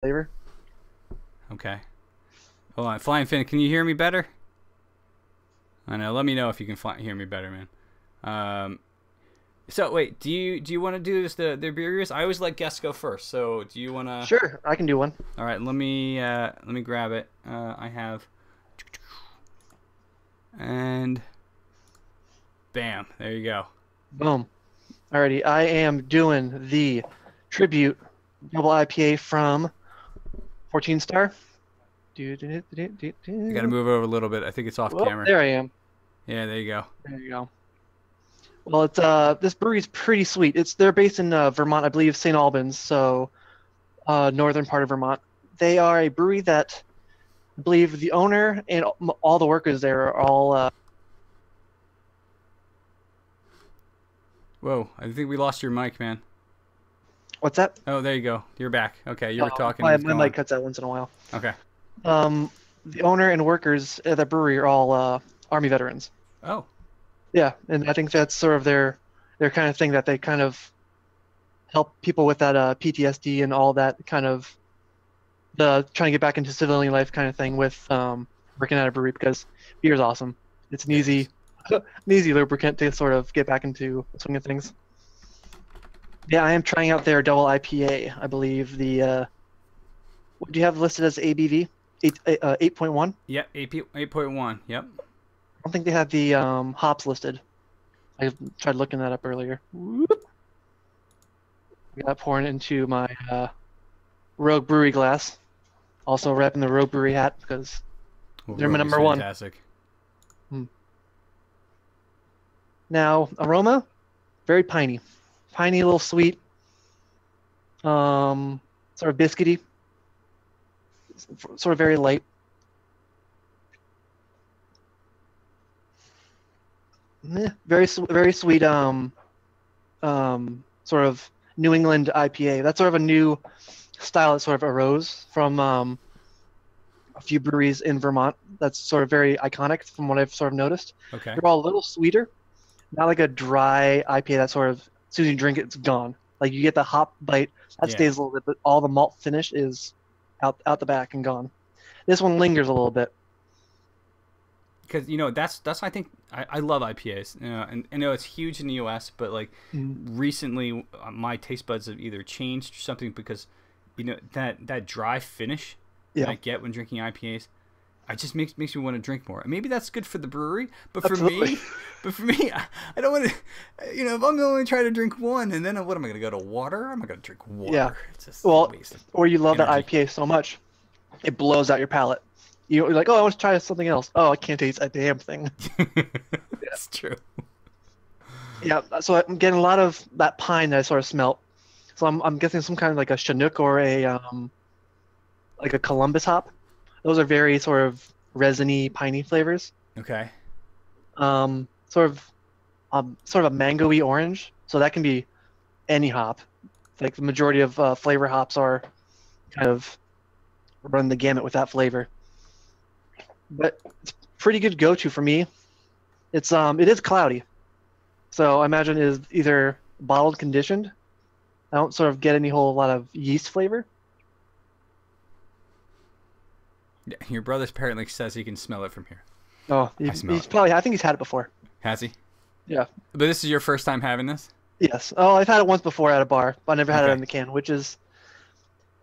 flavor. Okay. Hold on, Flying Finn, can you hear me better? I know. Let me know if you can hear me better, man. So wait, do you want to do this the beer reviews? I always let guests go first. So do you want to? Sure, I can do one. All right, let me grab it. I have, and bam, there you go. Boom. Alrighty, I am doing the tribute double IPA from 14 Star. I got to move over a little bit. I think it's off Well, camera. there I am. Yeah, there you go. There you go. Well, it's this brewery's pretty sweet. They're based in Vermont, I believe, St. Albans, so northern part of Vermont. They are a brewery that I believe the owner and all the workers there are all. Whoa, I think we lost your mic, man. What's that? Oh, there you go. You're back. Okay, you were talking. It My, was my mic gone. cuts out once in a while. Okay. The owner and workers at the brewery are all Army veterans. Oh, Yeah, and I think that's sort of their kind of thing that they kind of help people with that PTSD and all that kind of the trying to get back into civilian life kind of thing with working at a brewery because beer is awesome. It's an it easy is. an easy lubricant to sort of get back into the swing of things. Yeah, I am trying out their double IPA. I believe the what do you have listed as ABV? 8.1. Yep. 8.1. Yep. I don't think they have the hops listed. I tried looking that up earlier. Whoop. We got pouring into my Rogue Brewery glass. Also repping the Rogue Brewery hat because Well, they're my Rogue is number one. fantastic. Hmm. Now aroma, very piney, piney, a little sweet, sort of biscuity, sort of very light. Very sweet. Sort of New England IPA. That's sort of a new style that sort of arose from a few breweries in Vermont. That's sort of very iconic from what I've sort of noticed. Okay. They're all a little sweeter, not like a dry IPA that sort of as soon as you drink it, it's gone. Like you get the hop bite that Yeah. stays a little bit, but all the malt finish is out the back and gone. This one lingers a little bit. Because that's I think I love IPAs. And I know it's huge in the U.S., but like Mm. recently my taste buds have either changed or something because that dry finish that I Yeah, get when drinking IPAs, I just makes me want to drink more. Maybe that's good for the brewery, but for absolutely. me, I don't want to. If I'm only trying to drink one, and then what am I going to go to water? I'm not going to drink Yeah. water. It's just a Well, waste of or you love that energy. IPA so much, it blows out your palate. You're like, oh, I want to try something else. Oh, I can't taste a damn thing. Yeah. It's true. Yeah, so I'm getting a lot of that pine that I sort of smelt. So I'm guessing some kind of like a Chinook or a like a Columbus hop. Those are very sort of resiny, piney flavors. Okay. Sort of sort of a mangoey orange. So that can be any hop. Like the majority of flavor hops are kind of run the gamut with that flavor. But it's pretty good go-to for me. It is cloudy. So I imagine it is either bottled conditioned. I don't sort of get any whole lot of yeast flavor. Yeah, your brother apparently says he can smell it from here. Oh, I smell he's it. probably I think he's had it before. Has he? Yeah. But this is your first time having this? Yes. Oh, I've had it once before at a bar, but I never had it Okay. in the can, which is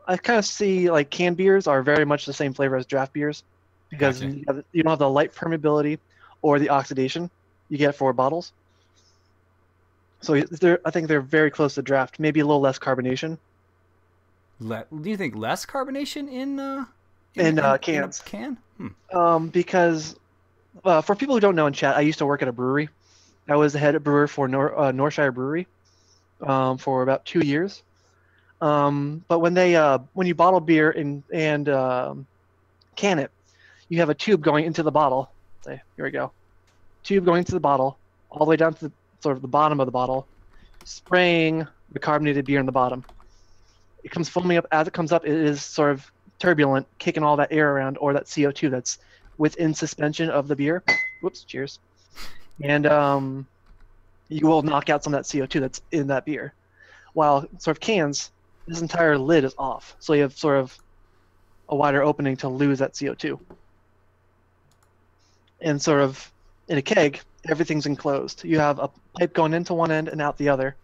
I kind of see like canned beers are very much the same flavor as draft beers because Gotcha. you don't have the light permeability or the oxidation you get for bottles. So I think they're very close to draft, maybe a little less carbonation Do you think less carbonation in in a cans. can? Because for people who don't know in chat, I used to work at a brewery. I was the head brewer for Northshire Brewery for about 2 years. But when you bottle beer and can it, you have a tube going into the bottle. Say, here we go. Tube going into the bottle, all the way down to sort of the bottom of the bottle, spraying the carbonated beer in the bottom. It comes foaming up. As it comes up, it is sort of turbulent, kicking all that air around or that CO2 that's within suspension of the beer. Whoops, cheers. And you will knock out some of that CO2 that's in that beer. While sort of cans, this entire lid is off. So you have sort of a wider opening to lose that CO2. And sort of in a keg, everything's enclosed. You have a pipe going into one end and out the other,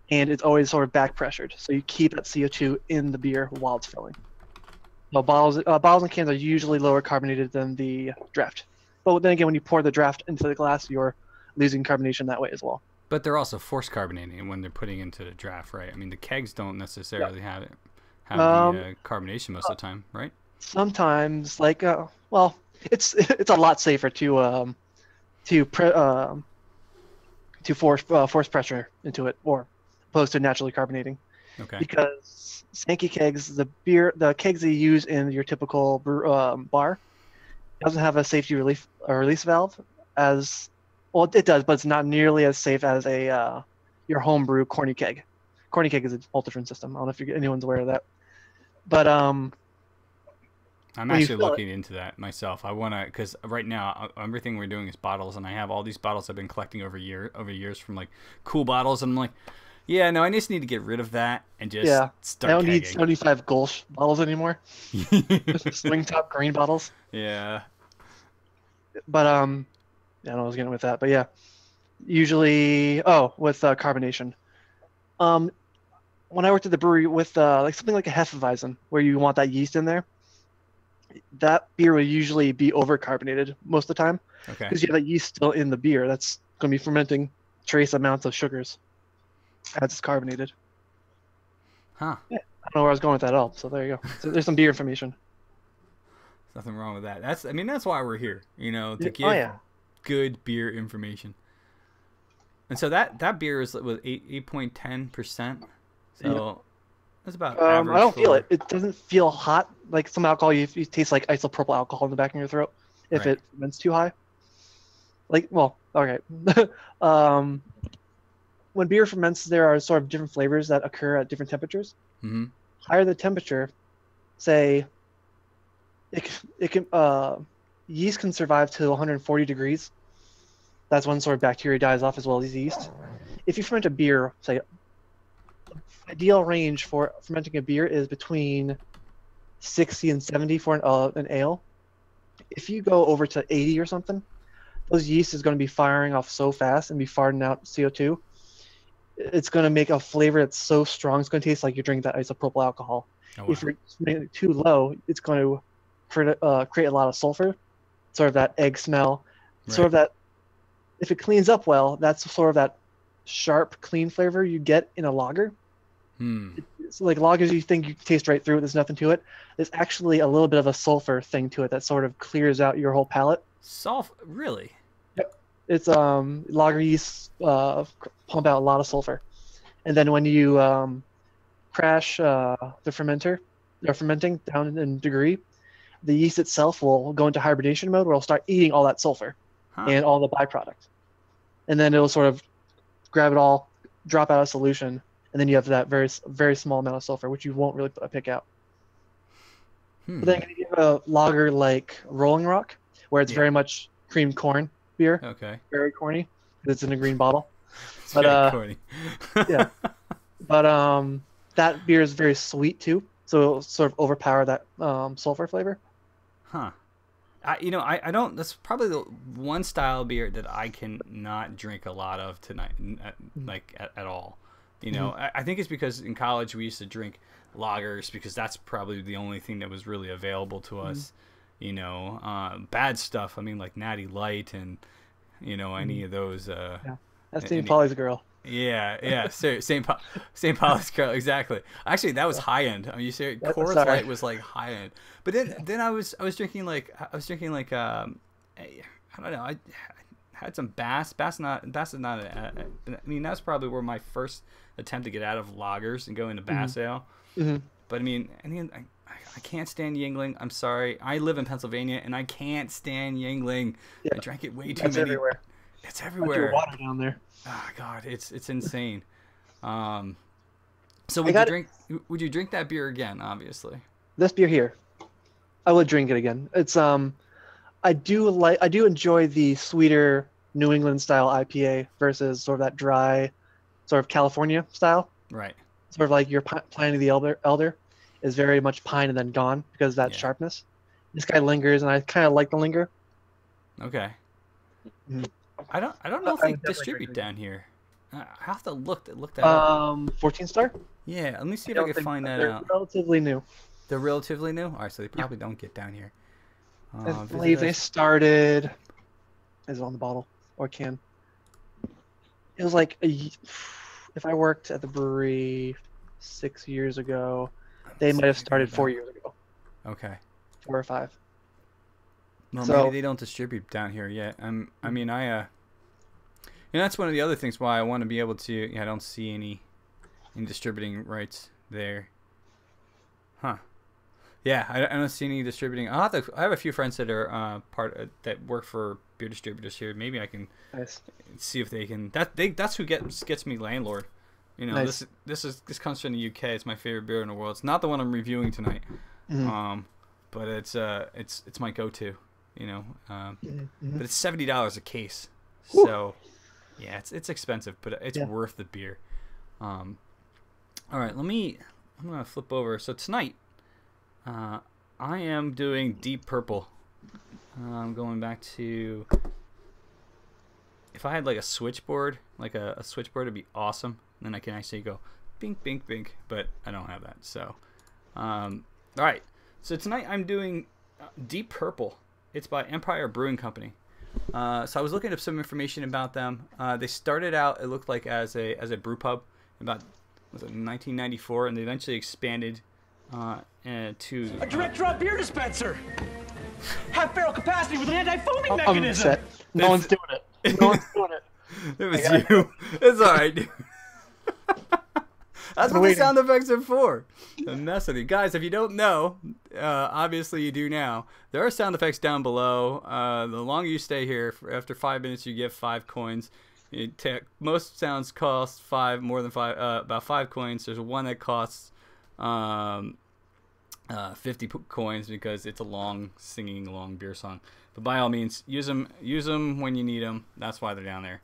and it's always sort of back pressured. So you keep that CO2 in the beer while it's filling. Well, bottles and cans are usually lower carbonated than the draft. But then again, when you pour the draft into the glass, you're losing carbonation that way as well. But they're also force carbonating when they're putting into the draft, right? I mean, the kegs don't necessarily have the carbonation most of the time, right? Sometimes, like, well, it's a lot safer to force pressure into it, or opposed to naturally carbonating. Okay. Because Sankey kegs, the kegs that you use in your typical bar, doesn't have a safety release valve as well. It does, but it's not nearly as safe as your homebrew corny keg. Corny keg is a multi-turn system. I don't know if anyone's aware of that, but I'm actually looking into that myself. I want to, because right now everything we're doing is bottles, and I have all these bottles I've been collecting over years from like cool bottles, and I'm like, yeah, no, I just need to get rid of that and just start. I don't need 75 Gulch bottles anymore. Swing top green bottles. Yeah. But I don't know what I was getting with that, but yeah, usually with carbonation. When I worked at the brewery with like something like a Hefeweizen, where you want that yeast in there, that beer will usually be overcarbonated most of the time. Okay. Because you have that yeast still in the beer that's going to be fermenting trace amounts of sugars as it's carbonated. Huh. Yeah, I don't know where I was going with that at all. So there you go. So there's some beer information. There's nothing wrong with that. That's why we're here, to give good beer information. And so that beer is with 8.10%. So that's about average. I don't feel it. It doesn't feel hot. Like some alcohol, you taste like isopropyl alcohol in the back of your throat if it ferments too high. Like, well, okay. When beer ferments, there are sort of different flavors that occur at different temperatures. Mm-hmm. Higher the temperature, say, it can yeast can survive to 140 degrees. That's when sort of bacteria dies off as well as yeast. If you ferment a beer, say, ideal range for fermenting a beer is between 60 and 70 for an ale. If you go over to 80 or something, those yeast is going to be firing off so fast and be farting out CO2. It's going to make a flavor that's so strong, it's going to taste like you're drinking that isopropyl alcohol. Oh, wow. If you're making it too low, it's going to create a lot of sulfur, sort of that egg smell, sort of that. If it cleans up well, that's sort of that sharp, clean flavor you get in a lager. It's like lagers you think you taste right through it, there's nothing to it. There's actually a little bit of a sulfur thing to it that sort of clears out your whole palate. Sulfur? Really? Yep. It's lager yeast pump out a lot of sulfur. And then when you crash the fermenter, they're fermenting down in degree, the yeast itself will go into hibernation mode where it'll start eating all that sulfur and all the byproduct. And then it'll sort of grab it all, drop out of solution, and then you have that very, very small amount of sulfur, which you won't really pick out. But then you have a lager like Rolling Rock, where it's very much creamed corn beer. Okay. Very corny, because it's in a green bottle. It's very corny. Yeah. But that beer is very sweet too, so it'll sort of overpower that sulfur flavor. Huh. I don't. That's probably the one style of beer that I can not drink a lot of tonight, like at all. I think it's because in college we used to drink lagers because that's probably the only thing that was really available to us. Bad stuff. I mean, like Natty Light and any of those. That's St. Polly's girl. Yeah. St. Paul's girl, exactly. Actually, that was high end. I mean, you say Coors Light was like high end, but then I was drinking like I don't know. I had some Bass. Bass is not. I mean, that's probably where my first attempt to get out of lagers and go into Bass ale. But I mean, I can't stand Yingling. I'm sorry. I live in Pennsylvania and I can't stand Yingling. I drank it way too many. Everywhere. It's everywhere. Water down there. Oh God, it's insane. So would you drink that beer again? Obviously. This beer here, I would drink it again. It's I do enjoy the sweeter New England style IPA versus sort of that dry, sort of California style. Right. Sort of like you're Pliny the Elder. is very much pine and then gone because of that Yeah. sharpness. This guy lingers, and I kind of like the linger. Okay. Mhm. I don't know if I they would definitely drink distribute it again. down here. I have to look that up. 14 star. Yeah, let me see I if I don't can think find so. that They're out. relatively new. They're relatively new. All right, so they Yeah, probably don't get down here. I Visit believe they us. started. Is it on the bottle or can? It was like if I worked at the brewery 6 years ago, they Let's see might have if I can started find 4 years ago, Okay. 4 or 5. Well, maybe So they don't distribute down here yet. I mean, that's one of the other things why I want to be able to. Yeah, I don't see any distributing rights there. Huh. Yeah, I don't see any distributing. I have a few friends that are that work for beer distributors here. Maybe I can nice, see if they can. That's who gets me landlord. You know, nice. this comes from the UK. It's my favorite beer in the world. It's not the one I'm reviewing tonight. Mhm, But it's my go-to. You know, mhm. but it's $70 a case. Whew. So yeah, it's expensive, but it's Yeah. worth the beer. All right, I'm gonna flip over. So tonight, I am doing Deep Purple. I'm going back to. If I had like a switchboard, like a switchboard, it'd be awesome. Then I can actually go bink, bink, bink. But I don't have that. So, all right. So tonight I'm doing Deep Purple. It's by Empire Brewing Company. So I was looking up some information about them. They started out, it looked like, as a brew pub about 1994, and they eventually expanded to A direct draw beer dispenser! Half barrel capacity with an anti-foaming I'm mechanism! upset. No one's doing it. No one's doing it. It was you. It's all right, dude. That's what the waiting. sound effects are for. A mess with you guys. If you don't know, obviously you do now. There are sound effects down below. The longer you stay here, after 5 minutes, you get 5 coins. Most sounds cost more than 5, about 5 coins. There's one that costs 50 coins because it's a long beer song. But by all means, use them when you need them. That's why they're down there.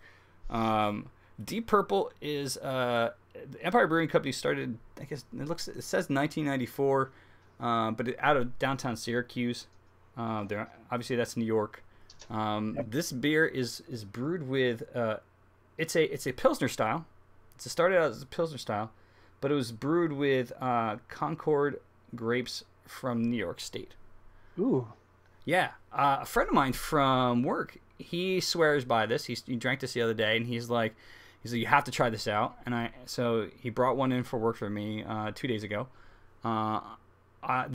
Deep Purple is the Empire Brewing Company started. I guess it says 1994, but out of downtown Syracuse. Obviously that's New York. This beer is brewed with it's a Pilsner style. It started out as a Pilsner style, but it was brewed with Concord grapes from New York State. Ooh. Yeah, a friend of mine from work, he swears by this. He drank this the other day, and he's like, you have to try this out. And so he brought one in for work for me 2 days ago. My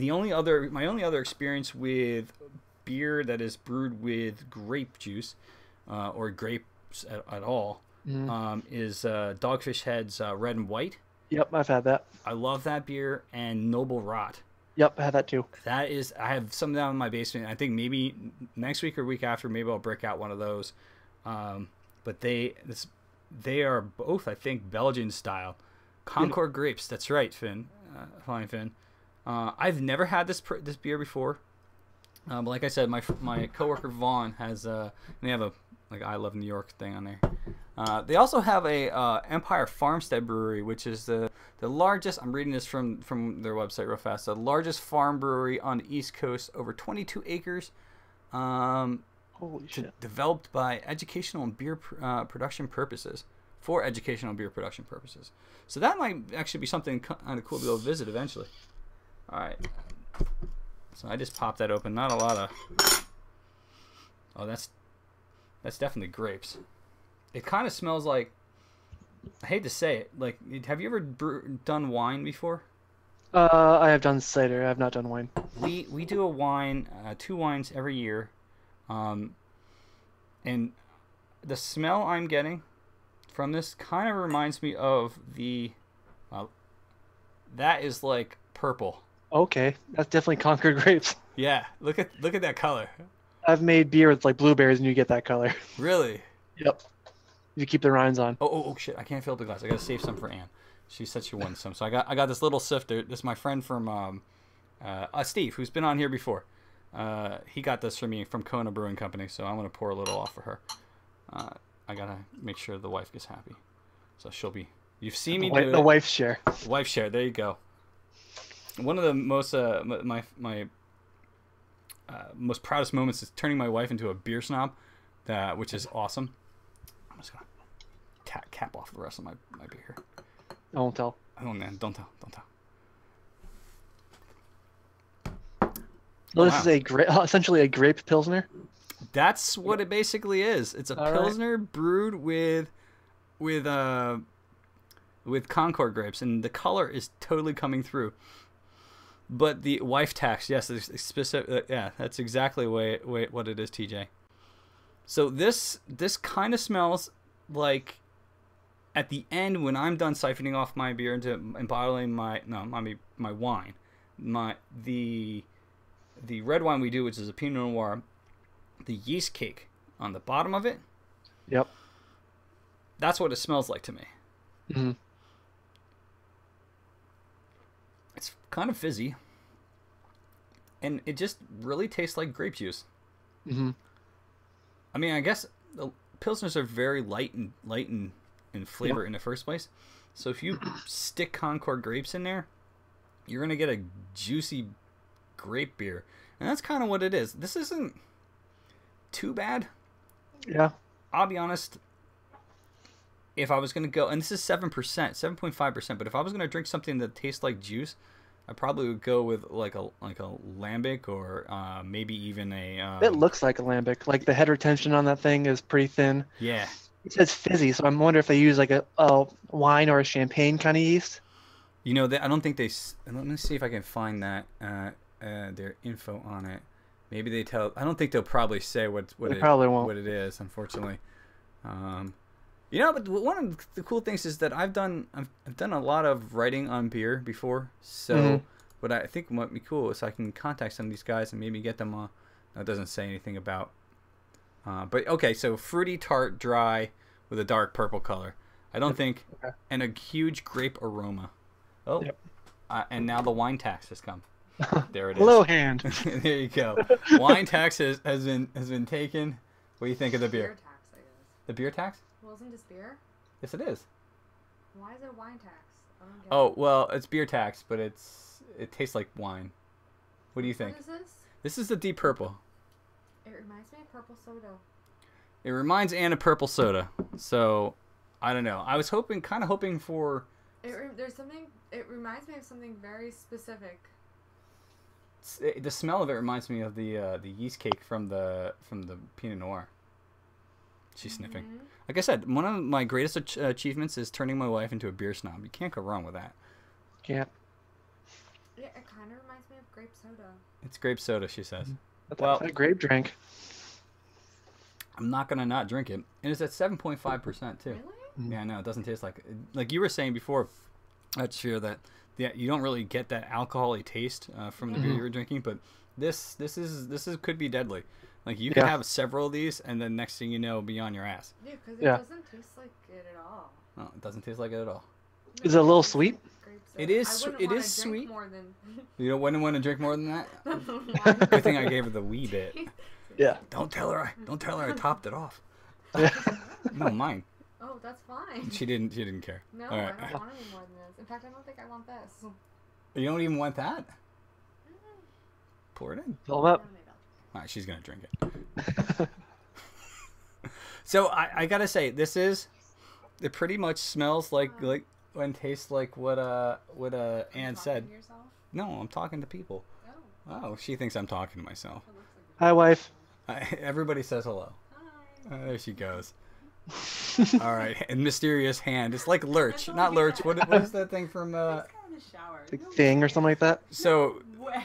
only other experience with beer that is brewed with grape juice or grapes at all is Dogfish Head's Red and White. Yep, I've had that. I love that beer, and Noble Rot. Yep, I had that too. I have some down in my basement. I think maybe next week or week after, maybe I'll break out one of those. But they are both, I think, Belgian style. Concord grapes. That's right, Finn. Fine, Finn. I've never had this beer before. But like I said, my coworker Vaughn has they have a I Love New York thing on there. They also have a Empire Farmstead Brewery, which is the largest. I'm reading this from their website real fast. The largest farm brewery on the East Coast, over 22 acres. Holy shit. Developed by educational and beer production purposes. For educational and beer production purposes. So that might actually be something kind of cool to go visit eventually. All right. So I just popped that open. Not a lot of. Oh, that's definitely grapes. It kind of smells like. I hate to say it. Like, have you ever done wine before? I have done cider. I have not done wine. We do a wine, 2 wines every year, and the smell I'm getting from this kind of reminds me of that is like purple. Okay, that's definitely Concord grapes. Yeah, look at that color. I've made beer with like blueberries, and you get that color. Really? Yep. If you keep the rinds on. Oh shit! I can't fill up the glass. I gotta save some for Anne. She said she wanted some, so I got this little sifter. This is my friend from Steve, who's been on here before. He got this for me from Kona Brewing Company, so I'm gonna pour a little off for her. I gotta make sure the wife gets happy, so she'll be. You've seen me do The wife's share. Wife share. There you go. one of the most my most proudest moments is turning my wife into a beer snob, which is awesome. I'm just gonna cap off the rest of my beer. I won't tell. Oh man, don't tell. Well, this wow. is essentially a grape pilsner. That's what it basically is. It's a pilsner brewed with Concord grapes, and the color is totally coming through. But the wife tax, yes, it's specific. Yeah, that's exactly what it is, TJ. So this kind of smells like at the end when I'm done siphoning off my beer and bottling my wine, the red wine we do, which is a Pinot Noir, the yeast cake on the bottom of it. Yep. That's what it smells like to me. Mm-hmm. It's kind of fizzy, and it just really tastes like grape juice. Mm-hmm. I mean, I guess the pilsners are very light in flavor in the first place. So if you stick Concord grapes in there, you're gonna get a juicy grape beer, and that's kind of what it is. This isn't too bad. Yeah. I'll be honest. If I was gonna go, and this is 7%, 7.5%, but if I was gonna drink something that tastes like juice, I probably would go with like a lambic or maybe even a. It looks like a lambic. Like the head retention on that thing is pretty thin. Yeah. It says fizzy, so I'm wondering if they use like a wine or a champagne kind of yeast. You know, I don't think they. Let me see if I can find that their info on it. Maybe they tell. I don't think they'll probably say probably won't. what it is. Unfortunately, you know. But one of the cool things is that I've done a lot of writing on beer before. So, what I think might be cool is I can contact some of these guys and maybe get them. No, it doesn't say anything about. But okay, so fruity, tart, dry, with a dark purple color. I don't think, and a huge grape aroma. Oh, yep. And now the wine tax has come. There it is. Hello, hand. There you go. Wine tax has been taken. What do you think of the beer? Beer tax, I guess. The beer tax? Well, isn't this beer? Yes, it is. Why is it wine tax? I don't get Oh it. well, it's beer tax, but it tastes like wine. What do you think? What is this? This is the deep purple. It reminds me of purple soda. It reminds Anne of purple soda. So, I don't know. I was kind of hoping for. There's something. It reminds me of something very specific. The smell of it reminds me of the yeast cake from the Pinot Noir. She's sniffing. Like I said, one of my greatest achievements is turning my wife into a beer snob. You can't go wrong with that. Can't. Yeah, it kind of reminds me of grape soda. It's grape soda, she says. That's a grape drink. I'm not gonna not drink it. And it's at 7.5% too. Really? Yeah, no, it doesn't taste like you were saying before. That's true that you don't really get that alcoholic taste from the beer you were drinking, but this could be deadly. Like you could have several of these, and then next thing you know, be on your ass. Yeah, because it doesn't taste like it at all. No, it doesn't taste like it at all. Is it a little sweet? Grape soda. It is. I wouldn't It wanna is drink sweet. More than... You wouldn't want to drink more than that. Good thing I gave her the wee bit. Yeah. Don't tell her I topped it off. Yeah. No, mine. Oh, that's fine. She didn't care. No, All right. I don't want any more than this. In fact, I don't think I want this. You don't even want that? Pour it in. Fill 'em up. All right, she's gonna drink it. So I gotta say, it pretty much smells like and tastes like what Anne said. Yourself? No, I'm talking to people. Oh. Oh, she thinks I'm talking to myself. It looks like Hi, wife. Everybody says hello. Hi. There she goes. All right, and mysterious hand. It's like Lurch, not Lurch. What is that thing from? It's kind of a shower. The thing or something like that. So Way.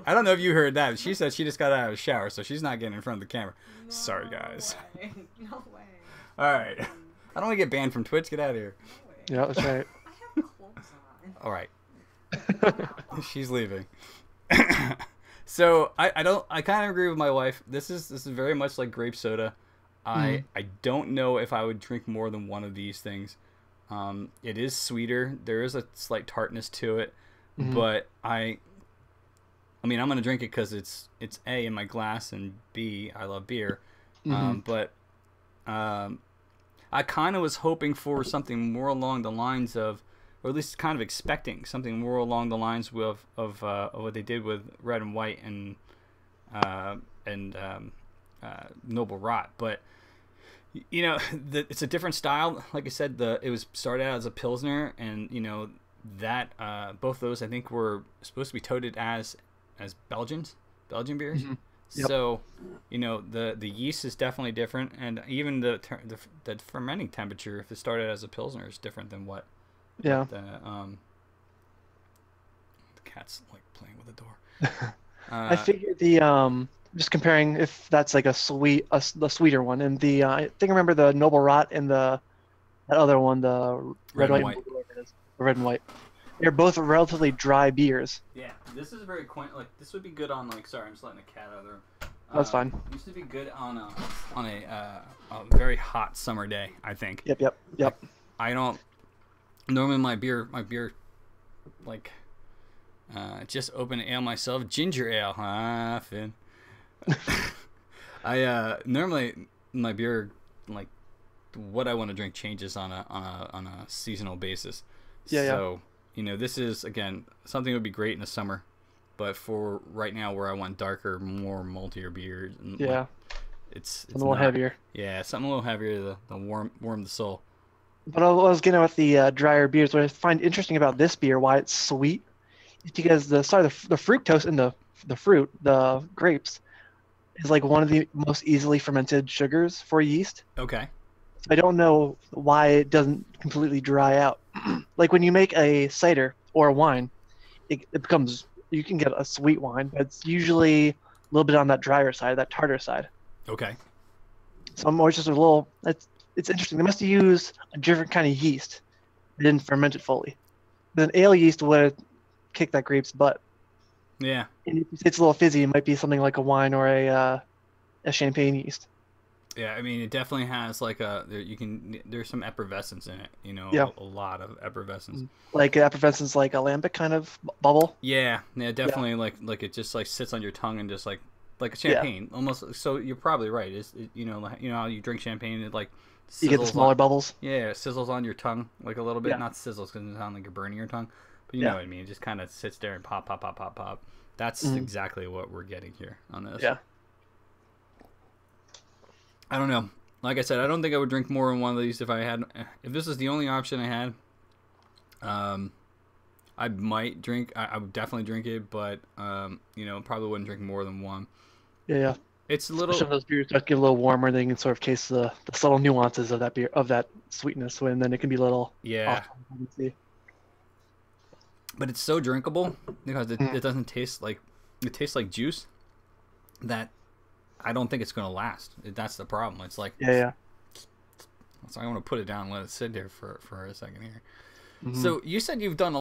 I don't know if you heard that. She said she just got out of the shower, so she's not getting in front of the camera. No Sorry, guys. Way. No way. All right, I don't want to get banned from Twitch. Get out of here. No way. Yeah, that's right. I have clothes on. All right, she's leaving. So I kind of agree with my wife. This is very much like grape soda. I don't know if I would drink more than one of these things. It is sweeter. There is a slight tartness to it, but I mean, I'm gonna drink it because it's A, in my glass, and B, I love beer. But I kind of was hoping for something more along the lines of or at least kind of expecting something more along the lines of what they did with Red and White and Noble Rot. But you know, it's a different style. Like I said, it was started out as a Pilsner, and you know that both those I think were supposed to be toted as Belgian beers. Mm-hmm. Yep. So, you know, the yeast is definitely different, and even the fermenting temperature, if it started as a Pilsner, is different than what. Yeah. The cat's like playing with the door. I figured just comparing if that's like the sweeter one, and I think I remember the Noble Rot and that other one, the Red and White. whatever it is, Red and White. They're both relatively dry beers. Yeah, this is very quaint. Like this would be good on like. Sorry, I'm just letting the cat out of the room. That's fine. This would be good on a very hot summer day, I think. Yep. Like, I don't normally my beer like just open ale myself, ginger ale. Finn. I normally my beer like what I want to drink changes on a seasonal basis. So you know, this is again something that would be great in the summer, but for right now where I want darker, more maltier beers. And, yeah. Like, it's a little heavier. Yeah, something a little heavier to warm the soul. But I was getting with the drier beers. What I find interesting about this beer, why it's sweet, is because the fructose in the fruit, the grapes, is like one of the most easily fermented sugars for yeast. Okay. So I don't know why it doesn't completely dry out. Like when you make a cider or a wine, it becomes, you can get a sweet wine, but it's usually a little bit on that drier side, that tartar side. Okay. So I'm always just a little. It's interesting. They must have used a different kind of yeast. They didn't ferment it fully. But an ale yeast would kick that grape's butt. Yeah. And if it's a little fizzy, it might be something like a wine or a champagne yeast. Yeah, I mean, it definitely has like there's some effervescence in it, you know, Yeah. a lot of effervescence. Like effervescence, like a lambic kind of bubble. Yeah, definitely. Like it just like sits on your tongue and just like a champagne almost. So you're probably right. You know how you drink champagne, it like You get the smaller bubbles. Yeah, it sizzles on your tongue like a little bit. Yeah. Not sizzles because it sounds like you're burning your tongue, but you know what I mean. It just kind of sits there and pop, pop, pop, pop, pop. That's exactly what we're getting here on this. Yeah. I don't know. Like I said, I don't think I would drink more than one of these if this is the only option I had. I might drink. I would definitely drink it, but you know, probably wouldn't drink more than one. Yeah. It's a little. Especially when those beers start to get a little warmer, then you can sort of taste the subtle nuances of that beer, of that sweetness, and then it can be a little. Yeah. Off. But it's so drinkable because it doesn't taste like it tastes like juice. That I don't think it's going to last. That's the problem. It's like Yeah. So I want to put it down and let it sit there for a second here. Mm-hmm. So you said you've done